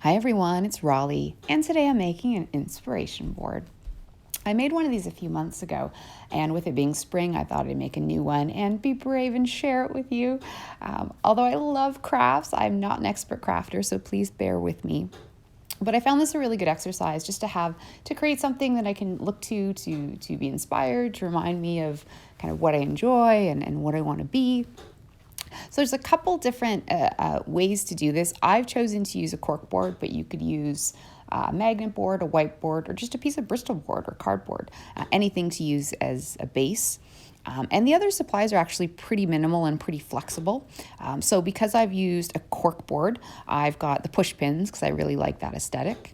Hi everyone, it's Raleigh, and today I'm making an inspiration board. I made one of these a few months ago, and with it being spring, I thought I'd make a new one and be brave and share it with you. Although I love crafts, I'm not an expert crafter, so please bear with me. But I found this a really good exercise just to create something that I can look to be inspired, to remind me of kind of what I enjoy and what I want to be. So there's a couple different ways to do this. I've chosen to use a cork board, but you could use a magnet board, a whiteboard, or just a piece of Bristol board or cardboard, anything to use as a base. And the other supplies are actually pretty minimal and pretty flexible. So because I've used a cork board, I've got the push pins because I really like that aesthetic.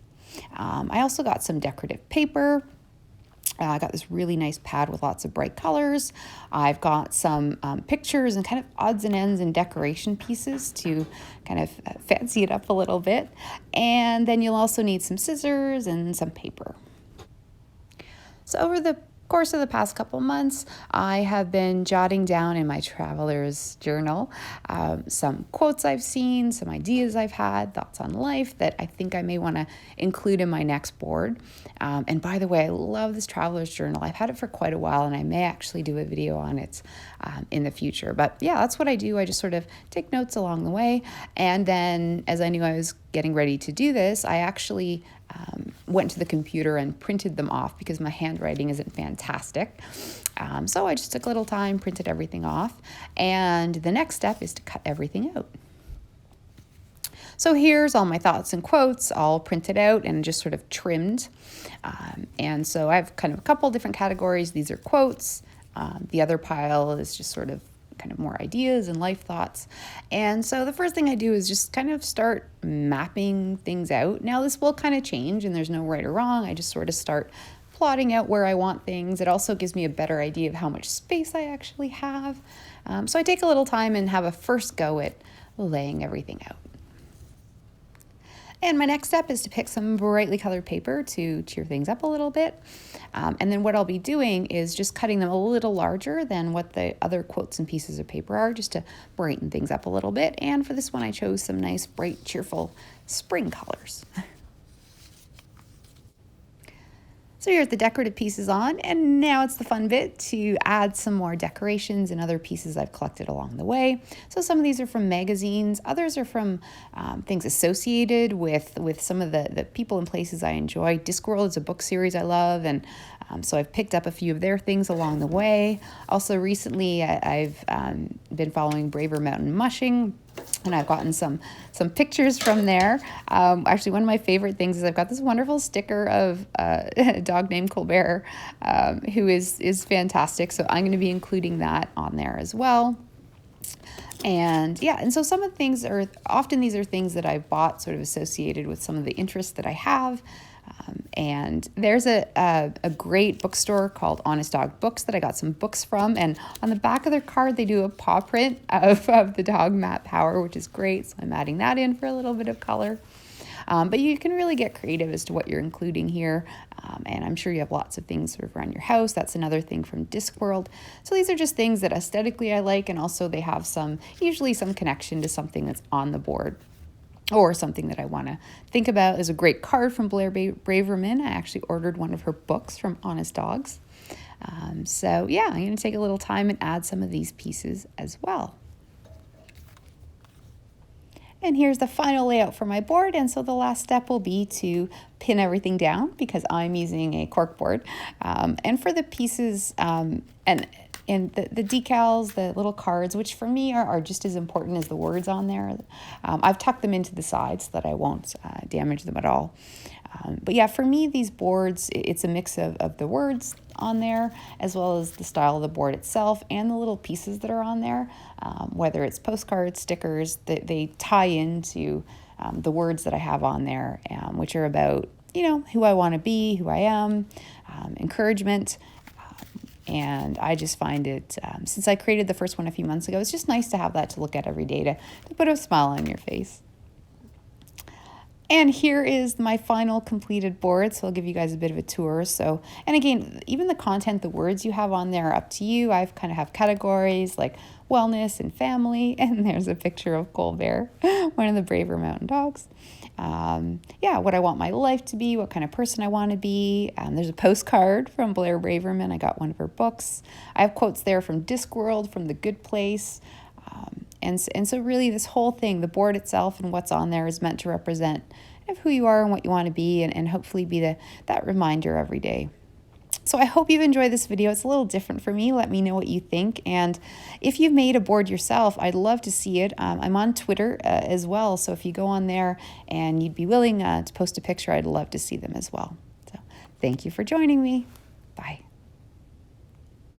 I also got some decorative paper. I got this really nice pad with lots of bright colors. I've got some pictures and kind of odds and ends and decoration pieces to kind of fancy it up a little bit. And then you'll also need some scissors and some paper. So over the course of the past couple months, I have been jotting down in my traveler's journal some quotes I've seen, some ideas I've had, thoughts on life that I think I may want to include in my next board. And by the way, I love this traveler's journal. I've had it for quite a while, and I may actually do a video on it in the future. But yeah, that's what I do. I just sort of take notes along the way. And then as I knew I was getting ready to do this, I actually went to the computer and printed them off because my handwriting isn't fantastic. So I just took a little time, printed everything off, and the next step is to cut everything out. So here's all my thoughts and quotes all printed out and just sort of trimmed. And so I have kind of a couple different categories. These are quotes. The other pile is just sort of kind of more ideas and life thoughts. And so the first thing I do is just kind of start mapping things out. Now this will kind of change and there's no right or wrong. I just sort of start plotting out where I want things. It also gives me a better idea of how much space I actually have. So I take a little time and have a first go at laying everything out. And my next step is to pick some brightly colored paper to cheer things up a little bit. And then what I'll be doing is just cutting them a little larger than what the other quotes and pieces of paper are, just to brighten things up a little bit. And for this one, I chose some nice, bright, cheerful spring colors. So here's the decorative pieces on, and now it's the fun bit to add some more decorations and other pieces I've collected along the way. So some of these are from magazines, others are from things associated with some of the people and places I enjoy. Discworld is a book series I love, and so I've picked up a few of their things along the way. Also recently, I've been following Braver Mountain Mushing, and I've gotten some pictures from there. Actually, one of my favorite things is I've got this wonderful sticker of a dog named Colbert, who is fantastic. So I'm going to be including that on there as well. And yeah, and so some of the things these are things that I bought sort of associated with some of the interests that I have. And there's a great bookstore called Honest Dog Books that I got some books from. And on the back of their card, they do a paw print of the dog Matt Power, which is great. So I'm adding that in for a little bit of color. But you can really get creative as to what you're including here. And I'm sure you have lots of things sort of around your house. That's another thing from Discworld. So these are just things that aesthetically I like. And also they have usually some connection to something that's on the board, or something that I want to think about. There's a great card from Blair Braverman. I actually ordered one of her books from Honest Dogs. So yeah, I'm going to take a little time and add some of these pieces as well. And here's the final layout for my board. And so the last step will be to pin everything down because I'm using a cork board. And for the pieces and the decals, the little cards, which for me are just as important as the words on there. I've tucked them into the sides so that I won't damage them at all. But yeah, for me, these boards, it's a mix of the words on there, as well as the style of the board itself and the little pieces that are on there, whether it's postcards, stickers, they tie into the words that I have on there, which are about, who I want to be, who I am, encouragement. And I just find it, since I created the first one a few months ago, it's just nice to have that to look at every day to put a smile on your face. And here is my final completed board. So I'll give you guys a bit of a tour. So, and again, even the content, the words you have on there are up to you. I've kind of have categories like wellness and family. And there's a picture of Colbert, one of the Braver Mountain Dogs. yeah, what I want my life to be, what kind of person I want to be. There's a postcard from Blair Braverman. I got one of her books. I have quotes there from Discworld, from The Good Place. And so really this whole thing, the board itself and what's on there is meant to represent kind of who you are and what you want to be, and hopefully be that reminder every day. So I hope you've enjoyed this video. It's a little different for me. Let me know what you think. And if you've made a board yourself, I'd love to see it. I'm on Twitter as well. So if you go on there and you'd be willing to post a picture, I'd love to see them as well. So thank you for joining me. Bye.